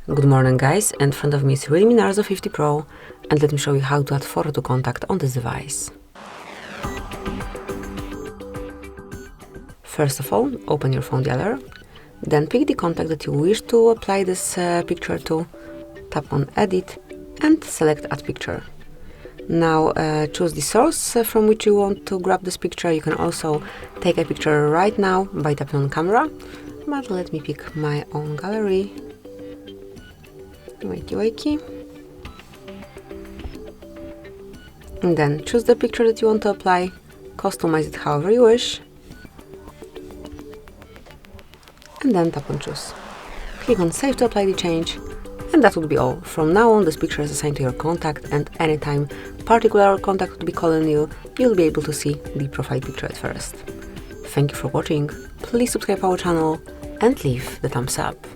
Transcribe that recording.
Good morning guys, in front of me is Realme Narzo 50 Pro, and let me show you how to add photo to contact on this device. First of all, open your phone dialer, then pick the contact that you wish to apply this picture to, tap on Edit and select Add Picture. Now choose the source from which you want to grab this picture. You can also take a picture right now by tapping on Camera, but let me pick my own gallery. Wakey. And then choose the picture that you want to apply, customize it however you wish, and then tap on Choose. Click on Save to apply the change, and that would be all. From now on, this picture is assigned to your contact, and anytime particular contact would be calling you, you'll be able to see the profile picture at first. Thank you for watching, please subscribe our channel and leave the thumbs up.